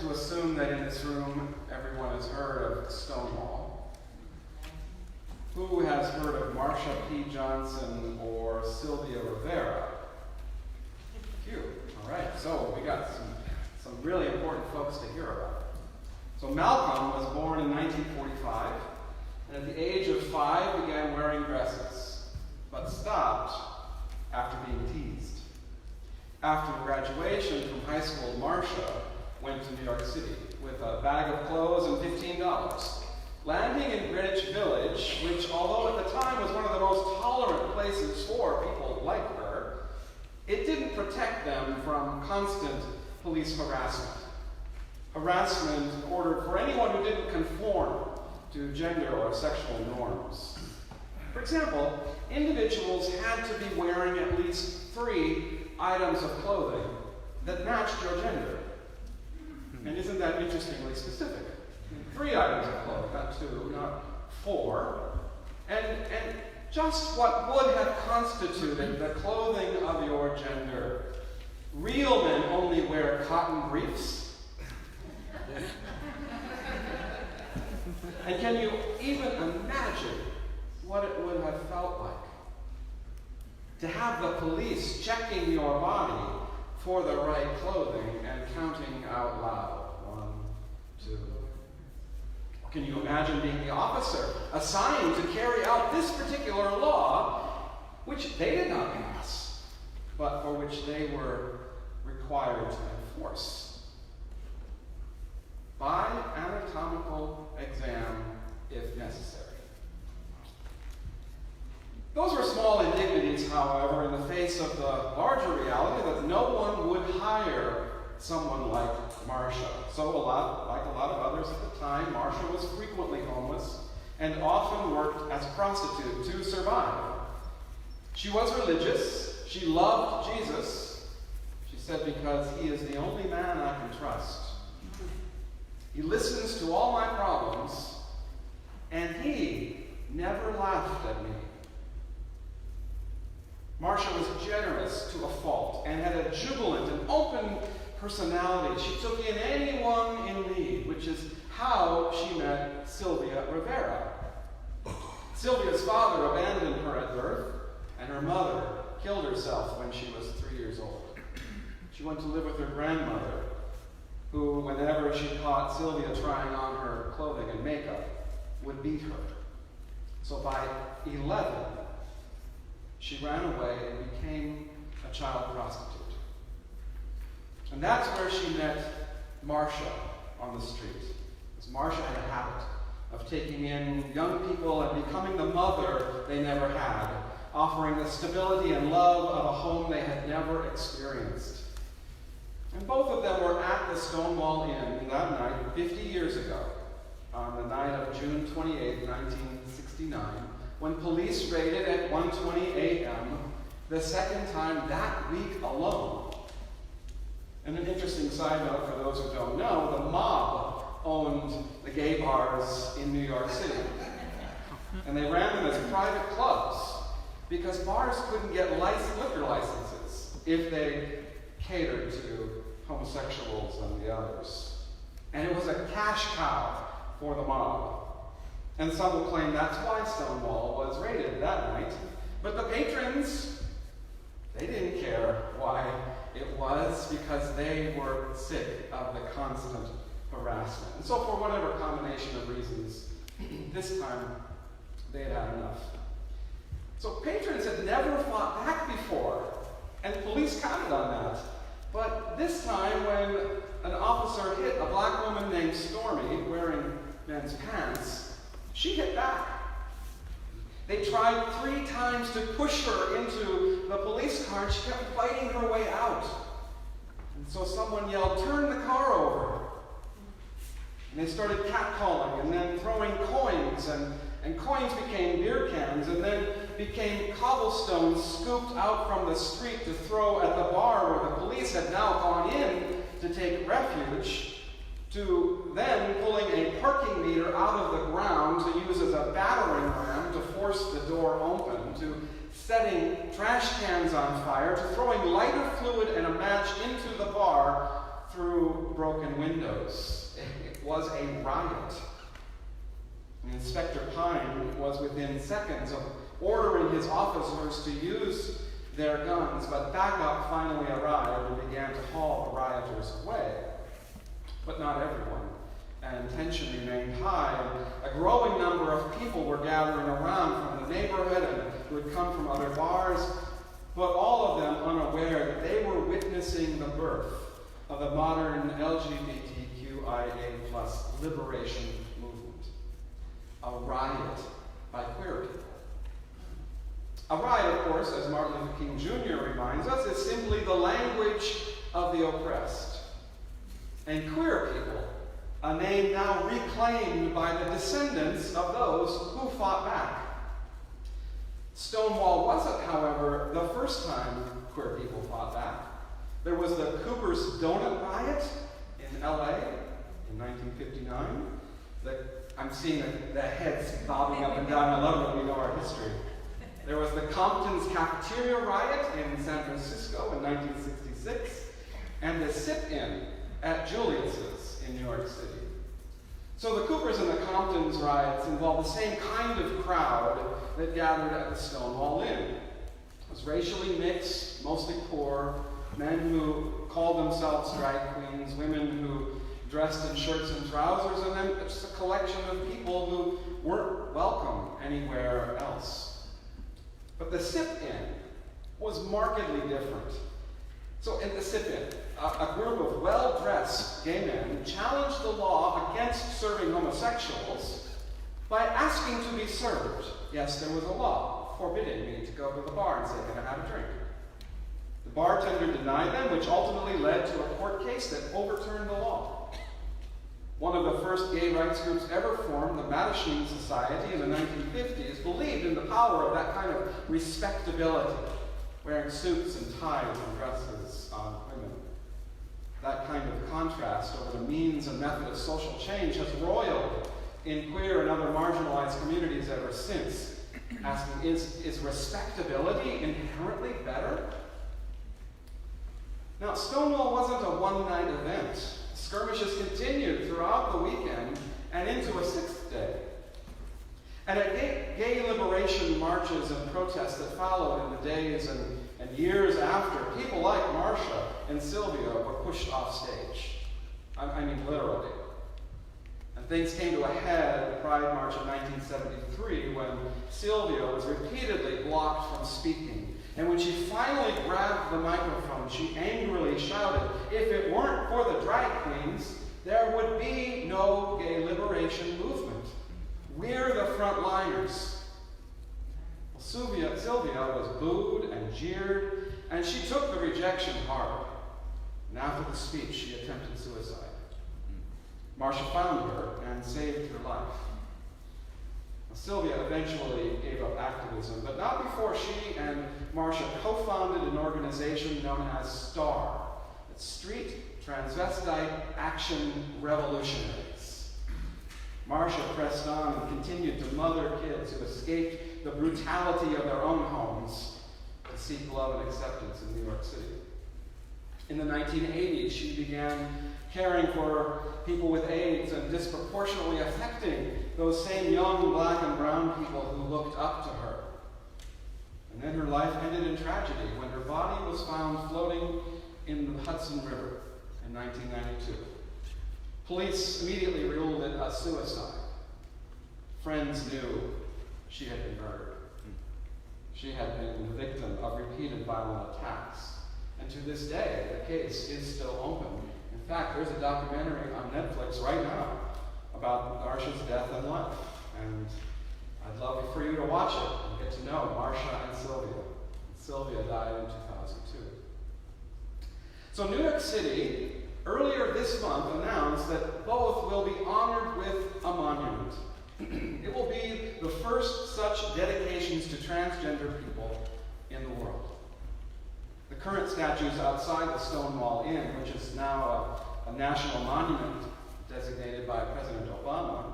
to assume that in this room everyone has heard of Stonewall. Who has heard of Marsha P. Johnson or Sylvia Rivera? A few. All right, so we got some really important folks to hear about. So Malcolm was born in 1945, and at the age of 5 began wearing dresses, but stopped after being teased. After graduation from high school, Marsha went to New York City with a bag of clothes and $15, landing in Greenwich Village, which, although at the time was one of the most tolerant places for people like her, it didn't protect them from constant police harassment. Harassment ordered for anyone who didn't conform to gender or sexual norms. For example, individuals had to be wearing at least 3 items of clothing that matched your gender. And isn't that interestingly specific? 3 items of clothing, not 2, not 4. And just what would have constituted the clothing of your gender. Real men only wear cotton briefs. And can you even imagine what it would have felt like to have the police checking your body for the right clothing and counting out loud? 1, 2. Can you imagine being the officer assigned to carry out this particular law, which they did not pass, but for which they were required to enforce? By anatomical exam, if necessary. Those were small indignities, however, in the face of the larger reality that no one would hire someone like Marsha. So like a lot of others at the time, Marsha was frequently homeless and often worked as a prostitute to survive. She was religious. She loved Jesus. She said, because he is the only man I can trust. He listens to all my problems, and he never laughed at me. Marsha was generous to a fault and had a jubilant and open personality. She took in anyone in need, which is how she met Sylvia Rivera. Sylvia's father abandoned her at birth, and her mother killed herself when she was 3 years old. She went to live with her grandmother, who, whenever she caught Sylvia trying on her clothing and makeup, would beat her. So by 11, she ran away and became a child prostitute. And that's where she met Marsha on the street. Because Marsha had a habit of taking in young people and becoming the mother they never had, offering the stability and love of a home they had never experienced. And both of them were at the Stonewall Inn that night 50 years ago, on the night of June 28, 1969, when police raided at 1:20 a.m., the second time that week alone. And an interesting side note for those who don't know, the mob owned the gay bars in New York City. And they ran them as private clubs because bars couldn't get liquor licenses if they catered to homosexuals and the others. And it was a cash cow for the mob. And some will claim that's why Stonewall was raided that night. But the patrons, they didn't care why it was, because they were sick of the constant harassment. And so for whatever combination of reasons, this time they had had enough. So patrons had never fought back before, and police counted on that. But this time, when an officer hit a black woman named Stormy wearing men's pants, she hit back. They tried 3 times to push her into the police car, and she kept fighting her way out. And so someone yelled, "Turn the car over." And they started catcalling and then throwing coins, and coins became beer cans, and then became cobblestones scooped out from the street to throw at the bar where the police had now gone in to take refuge, to then pulling a parking meter out of the ground to use as a battering ram to force the door open, to setting trash cans on fire, to throwing lighter fluid and a match into the bar through broken windows. It was a riot. And Inspector Pine was within seconds of ordering his officers to use their guns, but backup finally arrived and began to haul the rioters away. But not everyone, and tension remained high. And a growing number of people were gathering around from the neighborhood and who had come from other bars, but all of them unaware that they were witnessing the birth of the modern LGBTQIA+ liberation movement. A riot by queer people. A riot, of course, as Martin Luther King Jr. reminds us, is simply the language of the oppressed. And queer people, a name now reclaimed by the descendants of those who fought back. Stonewall wasn't, however, the first time queer people fought back. There was the Cooper's Donut Riot in LA in 1959. I'm seeing the heads bobbing up and down. I love that we know our history. There was the Compton's Cafeteria Riot in San Francisco in 1966, and the sit-in at Julius's in New York City. So the Coopers and the Comptons riots involved the same kind of crowd that gathered at the Stonewall Inn. It was racially mixed, mostly poor, men who called themselves drag queens, women who dressed in shirts and trousers, and then just a collection of people who weren't welcome anywhere else. But the sit-in was markedly different. So in the sit-in, a group of well-dressed gay men challenged the law against serving homosexuals by asking to be served. Yes, there was a law forbidding me to go to the bar and say, "Can I have a drink?" The bartender denied them, which ultimately led to a court case that overturned the law. One of the first gay rights groups ever formed, the Mattachine Society in the 1950s, believed in the power of that kind of respectability, wearing suits and ties and dresses on women. That kind of contrast over the means and method of social change has roiled in queer and other marginalized communities ever since, asking, is respectability inherently better? Now, Stonewall wasn't a one-night event. Skirmishes continued throughout the weekend and into a sixth day. And at gay liberation marches and protests that followed in the days and years after, people like Marsha and Sylvia were pushed off stage. I mean, literally. And things came to a head at the Pride March of 1973 when Sylvia was repeatedly blocked from speaking. And when she finally grabbed the microphone, she angrily shouted, "If it weren't for the drag queens, there would be no gay liberation movement. We're the frontliners." Well, Sylvia was booed and jeered, and she took the rejection hard. And after the speech, she attempted suicide. Marsha found her and saved her life. Sylvia eventually gave up activism, but not before she and Marsha co-founded an organization known as STAR, Street Transvestite Action Revolutionaries. Marsha pressed on and continued to mother kids who escaped the brutality of their own homes to seek love and acceptance in New York City. In the 1980s, she began caring for people with AIDS and disproportionately affecting those same young black and brown people who looked up to her. And then her life ended in tragedy when her body was found floating in the Hudson River in 1992. Police immediately ruled it a suicide. Friends knew she had been murdered. She had been the victim of repeated violent attacks. And to this day, the case is still open. In fact, there's a documentary on Netflix right now about Marsha's death and life. And I'd love for you to watch it and get to know Marsha and Sylvia. Sylvia died in 2002. So New York City, earlier this month, announced that both will be honored with a monument. It will be the first such dedications to transgender people in the world. The current statues outside the Stonewall Inn, which is now a national monument designated by President Obama,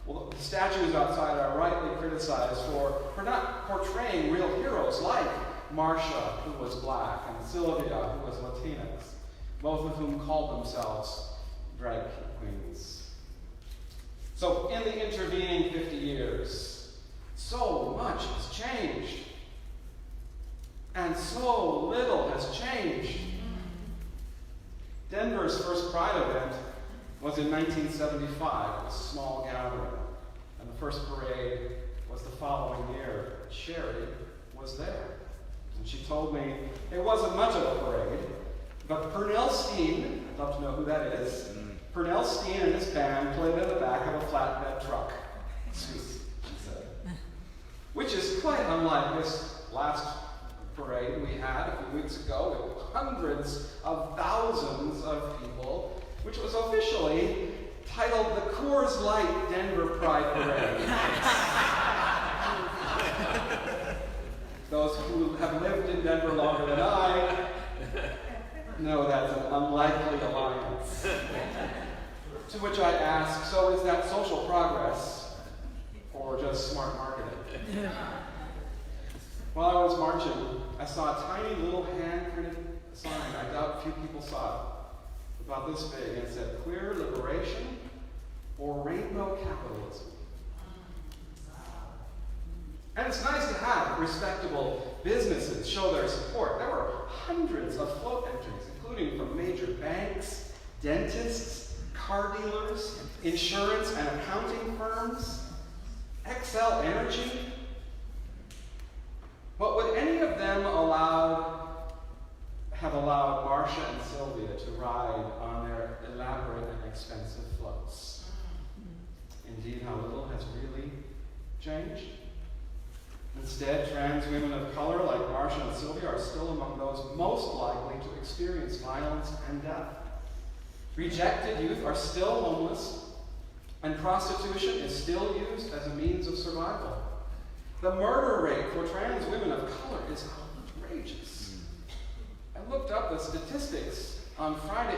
well, the statues outside are rightly criticized for not portraying real heroes like Marsha, who was black, and Sylvia, who was Latinx. both of whom called themselves drag queens. So in the intervening 50 years, so much has changed. And so little has changed. Denver's first Pride event was in 1975. It was a small gathering. And the first parade was the following year. Sherry was there. And she told me it wasn't much of a parade, but Pernell Steen, I'd love to know who that is, Pernell Steen and his band played in the back of a flatbed truck. She said. Which is quite unlike this last parade we had a few weeks ago with hundreds of thousands of people, which was officially titled the Coors Light Denver Pride Parade. Those who have lived in Denver longer than I know that's an unlikely alliance. To which I ask, so is that social progress or just smart marketing? While I was marching, I saw a tiny little hand-printed sign, I doubt few people saw it, about this big, and it said, "Queer liberation or rainbow capitalism." And it's nice to have respectable businesses show their support. There were hundreds of float entries, including from major banks, dentists, car dealers, insurance and accounting firms, Xcel Energy. But would any of them have allowed Marcia and Sylvia to ride on their elaborate and expensive floats? Indeed, how little has really changed. Instead, trans women of color like Marcia and Sylvia are still among those most likely to experience violence and death. Rejected youth are still homeless, and prostitution is still used as a means of survival. The murder rate for trans women of color is outrageous. I looked up the statistics on Friday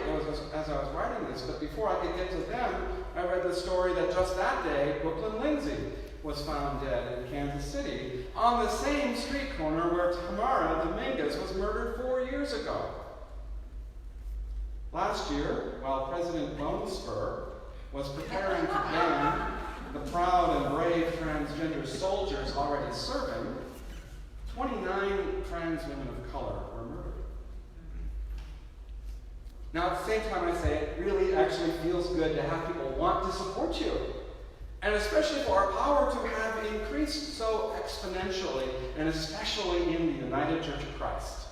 as I was writing this, but before I could get to them, I read the story that just that day, Brooklyn Lindsay was found dead in Kansas City on the same street corner where Tamara Dominguez was murdered 4 years ago. Last year, while President Bone Spur was preparing to ban the proud and brave transgender soldiers already serving, 29 trans women of color were murdered. Now, at the same time I say it really actually feels good to have people want to support you. And especially for our power to have increased so exponentially, and especially in the United Church of Christ.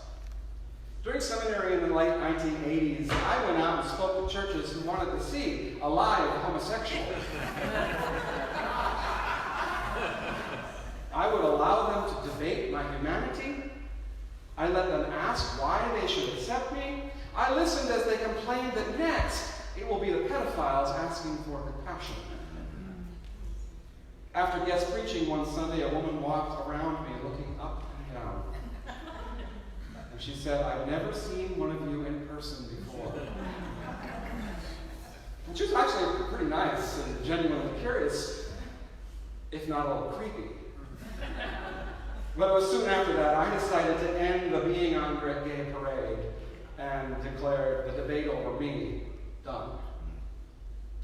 During seminary in the late 1980s, I went out and spoke to churches who wanted to see a live homosexual. I would allow them to debate my humanity. I let them ask why they should accept me. I listened as they complained that next it will be the pedophiles asking for compassion. After guest preaching one Sunday, a woman walked around me looking up and down. And she said, "I've never seen one of you in person before." And she was actually pretty nice and genuinely curious, if not a little creepy. But it was soon after that I decided to end the Being on Gay Parade and declared the debate over me done.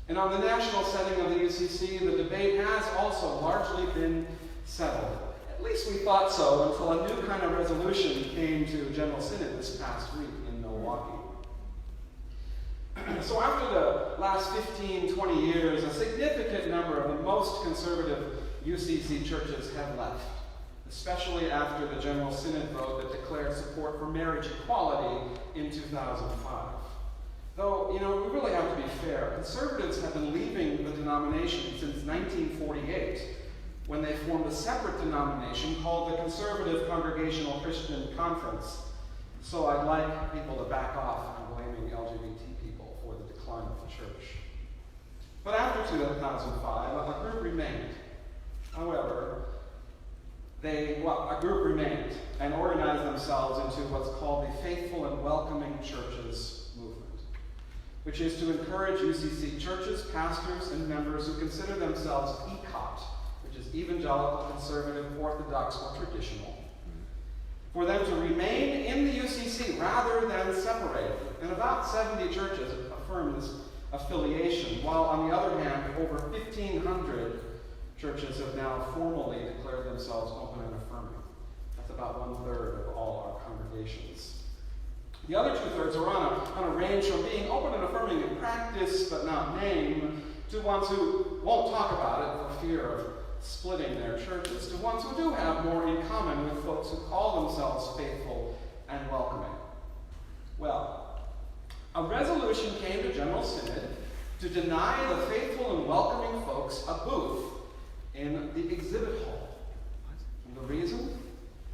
And on the national setting of the UCC, the debate has also largely been settled. At least we thought so until a new kind of resolution came to General Synod this past week in Milwaukee. So after the last 15, 20 years, a significant number of the most conservative UCC churches have left, especially after the General Synod vote that declared support for marriage equality in 2005. Though, we really have to be fair. Conservatives have been leaving the denomination since 1948, when they formed a separate denomination called the Conservative Congregational Christian Conference. So I'd like people to back off on blaming LGBT people for the decline of the church. But after 2005, a group remained. However, a group remained and organized themselves into what's called the Faithful and Welcoming Churches movement, which is to encourage UCC churches, pastors, and members who consider themselves ECOT, which is evangelical, conservative, orthodox, or traditional, for them to remain in the UCC rather than separated. And about 70 churches affirm this affiliation, while on the other hand, over 1,500 churches have now formally declared themselves open and affirming. That's about 1/3 of all our congregations. The other 2/3 are on a range from being open and affirming in practice but not name, to ones who won't talk about it for fear of splitting their churches, to ones who do have more in common with folks who call themselves faithful and welcoming. Well, a resolution came to General Synod to deny the faithful and welcoming folks a booth in the exhibit hall. And the reason?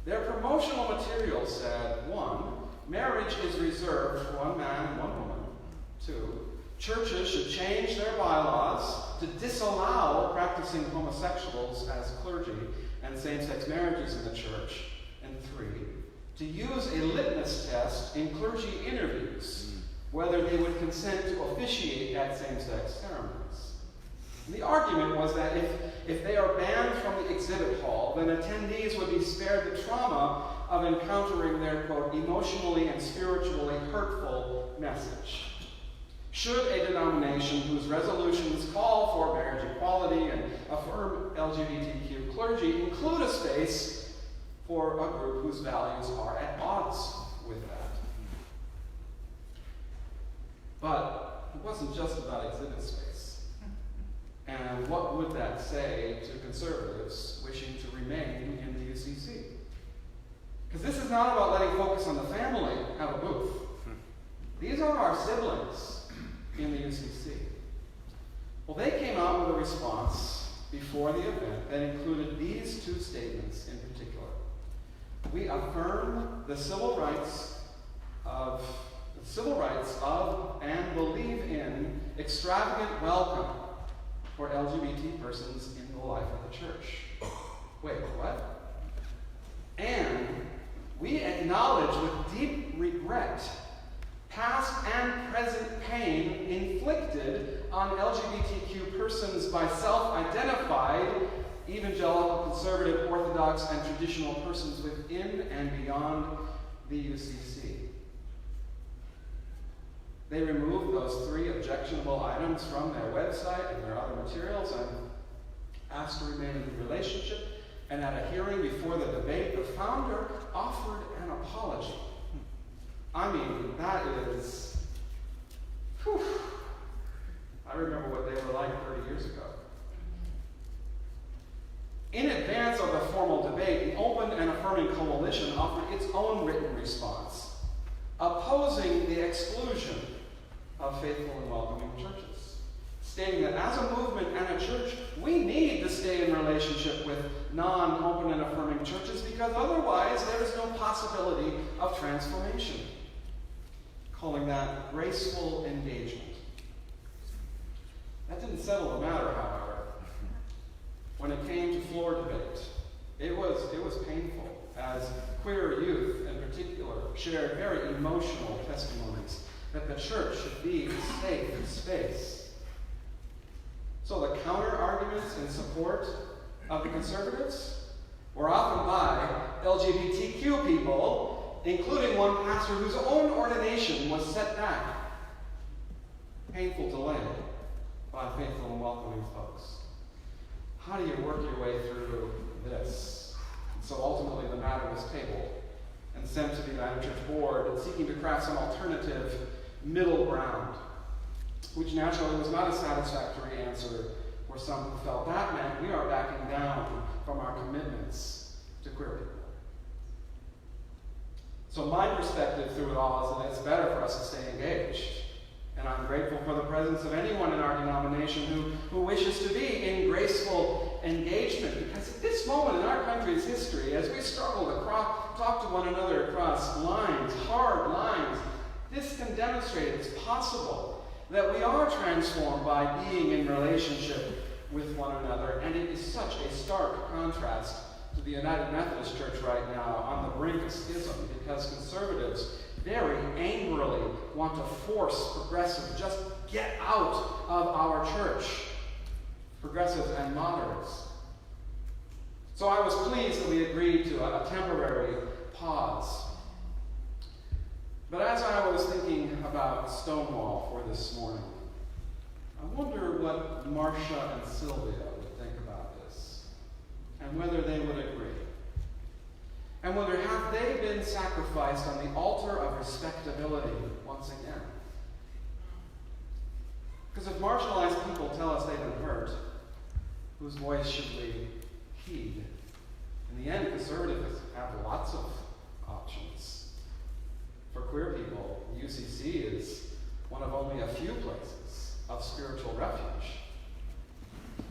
Their promotional material said, 1, marriage is reserved for one man and one woman. 2, churches should change their bylaws to disallow practicing homosexuals as clergy and same-sex marriages in the church. And 3, to use a litmus test in clergy interviews, whether they would consent to officiate at same-sex ceremonies. And the argument was that if they are banned from the exhibit hall, then attendees would be spared the trauma of encountering their, quote, emotionally and spiritually hurtful message. Should a denomination whose resolutions call for marriage equality and affirm LGBTQ clergy include a space for a group whose values are at odds with that? But it wasn't just about exhibit space. And what would that say to conservatives wishing to remain in the UCC? Because this is not about letting focus on the family have a booth. These are our siblings in the UCC. Well, they came out with a response before the event that included these 2 statements in particular. We affirm the civil rights of and believe in extravagant welcome for LGBT persons in the life of the church. Wait, what? And we acknowledge with deep regret past and present pain inflicted on LGBTQ persons by self-identified evangelical, conservative, orthodox, and traditional persons within and beyond the UCC. They removed those 3 objectionable items from their website and their other materials and asked to remain in the relationship. And at a hearing before the debate, the founder offered an apology. I mean, that is, whew. I remember what they were like 30 years ago. In advance of the formal debate, the Open and Affirming Coalition offered its own written response, opposing the exclusion of faithful and welcoming churches, stating that as a movement and a church, we need to stay in relationship with non-open and affirming churches because otherwise there is no possibility of transformation, calling that graceful engagement. That didn't settle the matter, however. When it came to floor debate, it was painful, as queer youth in particular shared very emotional testimonies that the church should be a safe space. So the counter-arguments in support of the conservatives were often by LGBTQ people, including one pastor whose own ordination was set back. Painful delay by faithful and welcoming folks. How do you work your way through this? And so ultimately the matter was tabled and sent to the United Church Board, seeking to craft some alternative middle ground, which naturally was not a satisfactory answer for some who felt that meant we are backing down from our commitments to queer people. So my perspective through it all is that it's better for us to stay engaged. And I'm grateful for the presence of anyone in our denomination who wishes to be in graceful engagement. Because at this moment in our country's history, as we struggle to talk to one another across lines, hard lines, this can demonstrate it's possible that we are transformed by being in relationship with one another. And it is such a stark contrast to the United Methodist Church right now on the brink of schism, because conservatives very angrily want to force progressives just get out of our church, progressives and moderates. So I was pleased that we agreed to a temporary pause. But as I was thinking about Stonewall for this morning, I wonder what Marcia and Sylvia would think about this, and whether they would agree. And whether have they been sacrificed on the altar of respectability once again? Because if marginalized people tell us they've been hurt, whose voice should we heed? In the end, conservatives have lots of options. For queer people, the UCC is one of only a few places of spiritual refuge.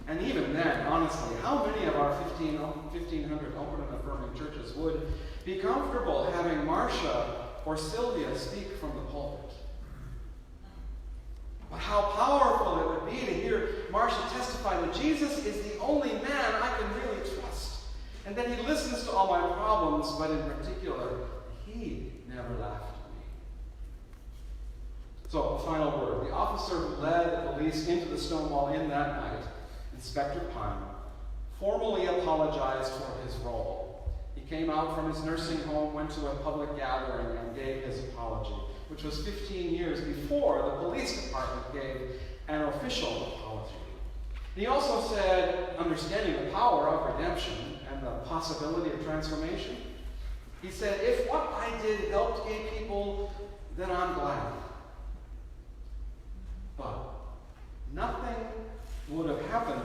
And even then, honestly, how many of our 1,500 open and affirming churches would be comfortable having Marcia or Sylvia speak from the pulpit? But how powerful it would be to hear Marcia testify that Jesus is the only man I can really trust, and that he listens to all my problems, but in particular, he never laughed at me. So, a final word. The officer who led the police into the Stonewall Inn that night, Inspector Pine, formally apologized for his role. He came out from his nursing home, went to a public gathering, and gave his apology, which was 15 years before the police department gave an official apology. And he also said, understanding the power of redemption and the possibility of transformation, he said, if what I did helped gay people, then I'm glad. But nothing would have happened